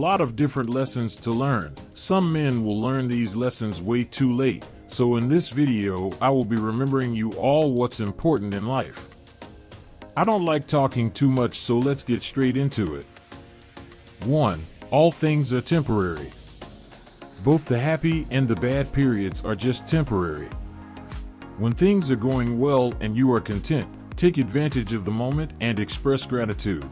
A lot of different lessons to learn. Some men will learn these lessons way too late. So in this video, I will be remembering you all what's important in life. I don't like talking too much, so let's get straight into it. 1. All things are temporary. Both the happy and the bad periods are just temporary. When things are going well and you are content, take advantage of the moment and express gratitude.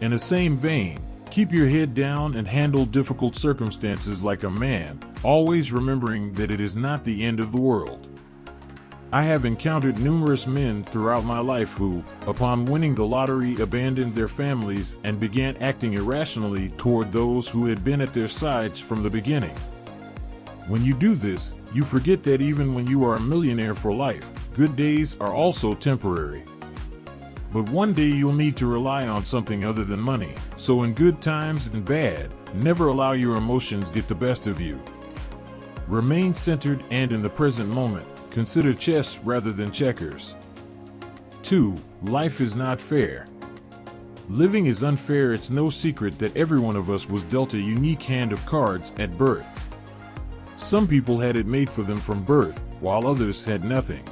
In the same vein, keep your head down and handle difficult circumstances like a man, always remembering that it is not the end of the world. I have encountered numerous men throughout my life who, upon winning the lottery, abandoned their families and began acting irrationally toward those who had been at their sides from the beginning. When you do this, you forget that even when you are a millionaire for life, good days are also temporary. But one day you'll need to rely on something other than money, so in good times and bad, never allow your emotions get the best of you. Remain centered and in the present moment. Consider chess rather than checkers. 2. Life is not fair. Living is unfair. It's no secret that every one of us was dealt a unique hand of cards at birth. Some people had it made for them from birth, while others had nothing.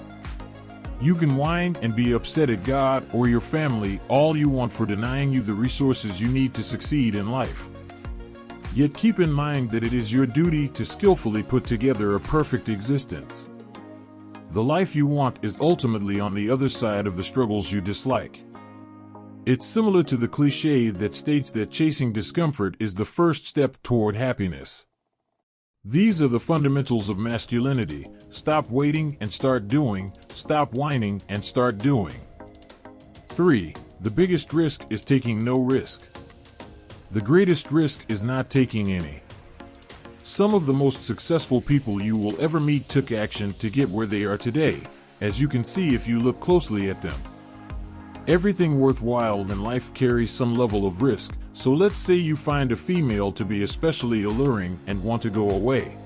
You can whine and be upset at God or your family all you want for denying you the resources you need to succeed in life. Yet keep in mind that it is your duty to skillfully put together a perfect existence. The life you want is ultimately on the other side of the struggles you dislike. It's similar to the cliche that states that chasing discomfort is the first step toward happiness. These are the fundamentals of masculinity. Stop waiting and start doing. Stop whining and start doing. 3. The biggest risk is taking no risk. The greatest risk is not taking any. Some of the most successful people you will ever meet took action to get where they are today, as you can see if you look closely at them. Everything worthwhile in life carries some level of risk, so let's say you find a female to be especially alluring and want to go away.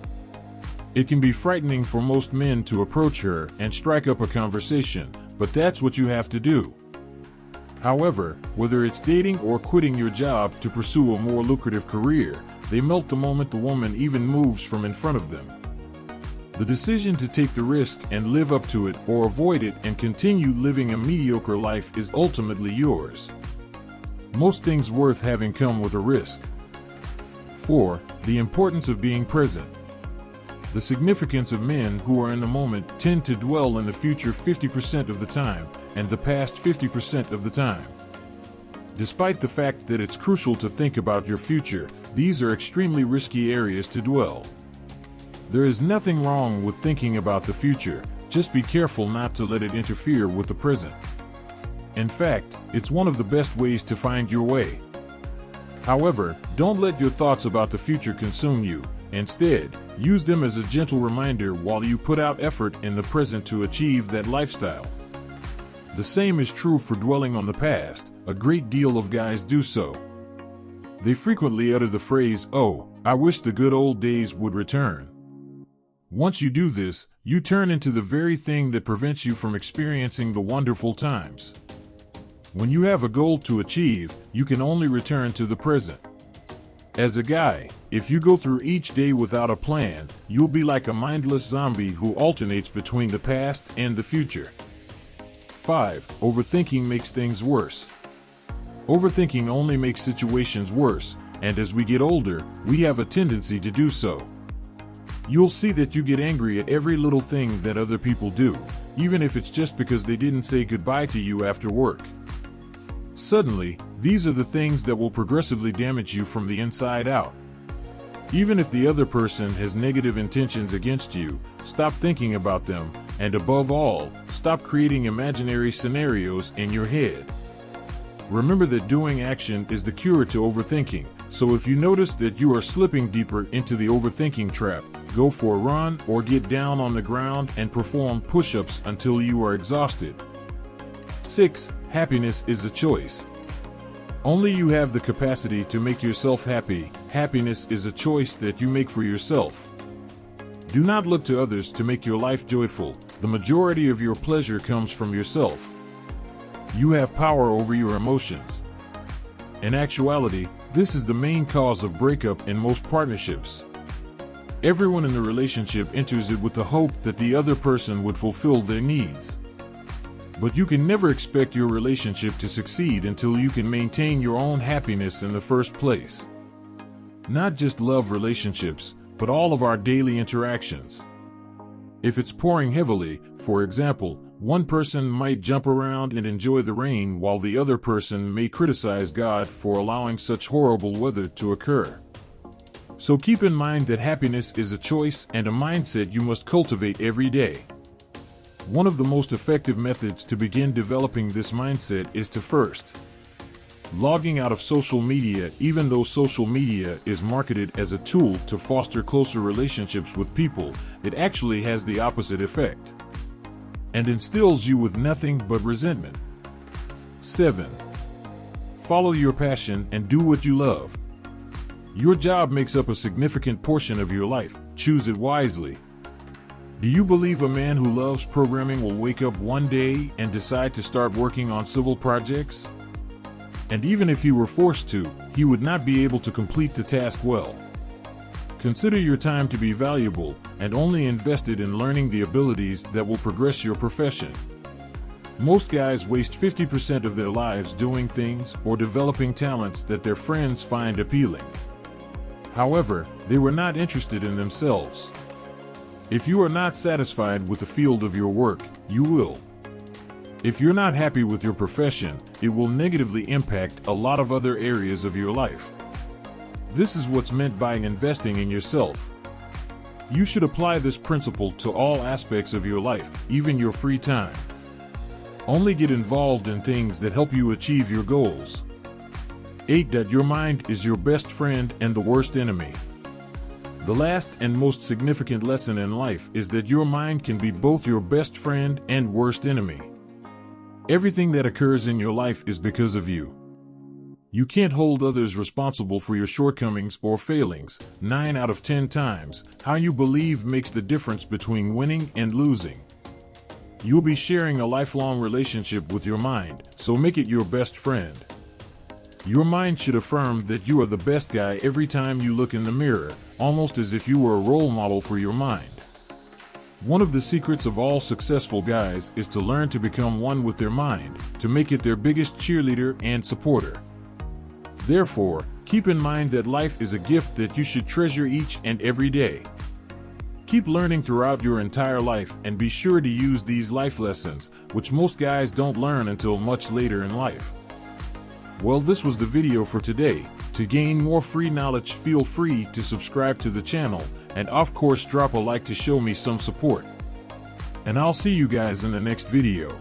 It can be frightening for most men to approach her and strike up a conversation, but that's what you have to do. However, whether it's dating or quitting your job to pursue a more lucrative career, they melt the moment the woman even moves from in front of them. The decision to take the risk and live up to it or avoid it and continue living a mediocre life is ultimately yours. Most things worth having come with a risk. 4. The importance of being present. The significance of men who are in the moment tend to dwell in the future 50% of the time and the past 50% of the time. Despite the fact that it's crucial to think about your future, these are extremely risky areas to dwell. There is nothing wrong with thinking about the future, just be careful not to let it interfere with the present. In fact, it's one of the best ways to find your way. However, don't let your thoughts about the future consume you. Instead, use them as a gentle reminder while you put out effort in the present to achieve that lifestyle. The same is true for dwelling on the past. A great deal of guys do so. They frequently utter the phrase, "Oh, I wish the good old days would return." Once you do this, you turn into the very thing that prevents you from experiencing the wonderful times. When you have a goal to achieve, you can only return to the present. As a guy, if you go through each day without a plan, you'll be like a mindless zombie who alternates between the past and the future. 5. Overthinking makes things worse. Overthinking only makes situations worse, and as we get older, we have a tendency to do so. You'll see that you get angry at every little thing that other people do, even if it's just because they didn't say goodbye to you after work. Suddenly, these are the things that will progressively damage you from the inside out. Even if the other person has negative intentions against you, stop thinking about them, and above all, stop creating imaginary scenarios in your head. Remember that doing action is the cure to overthinking, so if you notice that you are slipping deeper into the overthinking trap, go for a run or get down on the ground and perform push-ups until you are exhausted. 6. Happiness is a choice. Only you have the capacity to make yourself happy. Happiness is a choice that you make for yourself. Do not look to others to make your life joyful. The majority of your pleasure comes from yourself. You have power over your emotions. In actuality, This is the main cause of breakup in most partnerships. Everyone in the relationship enters it with the hope that the other person would fulfill their needs. But you can never expect your relationship to succeed until you can maintain your own happiness in the first place. Not just love relationships, but all of our daily interactions. If it's pouring heavily, for example, one person might jump around and enjoy the rain while the other person may criticize God for allowing such horrible weather to occur. So keep in mind that happiness is a choice and a mindset you must cultivate every day. One of the most effective methods to begin developing this mindset is to first logging out of social media. Even though social media is marketed as a tool to foster closer relationships with people, it actually has the opposite effect and instills you with nothing but resentment. 7. Follow your passion and do what you love. Your job makes up a significant portion of your life. Choose it wisely. Do you believe a man who loves programming will wake up one day and decide to start working on civil projects? And even if he were forced to, he would not be able to complete the task well. Consider your time to be valuable and only invest it in learning the abilities that will progress your profession. Most guys waste 50% of their lives doing things or developing talents that their friends find appealing. However, they were not interested in themselves. If you are not satisfied with the field of your work, you will. If you're not happy with your profession, it will negatively impact a lot of other areas of your life. This is what's meant by investing in yourself. You should apply this principle to all aspects of your life, even your free time. Only get involved in things that help you achieve your goals. 8. Your mind is your best friend and the worst enemy. The last and most significant lesson in life is that your mind can be both your best friend and worst enemy. Everything that occurs in your life is because of you. You can't hold others responsible for your shortcomings or failings. 9 out of 10 times, how you believe makes the difference between winning and losing. You'll be sharing a lifelong relationship with your mind, so make it your best friend. Your mind should affirm that you are the best guy every time you look in the mirror, almost as if you were a role model for your mind. One of the secrets of all successful guys is to learn to become one with their mind, to make it their biggest cheerleader and supporter. Therefore, keep in mind that life is a gift that you should treasure each and every day. Keep learning throughout your entire life and be sure to use these life lessons, which most guys don't learn until much later in life. Well, this was the video for today. To gain more free knowledge, feel free to subscribe to the channel and of course drop a like to show me some support. And I'll see you guys in the next video.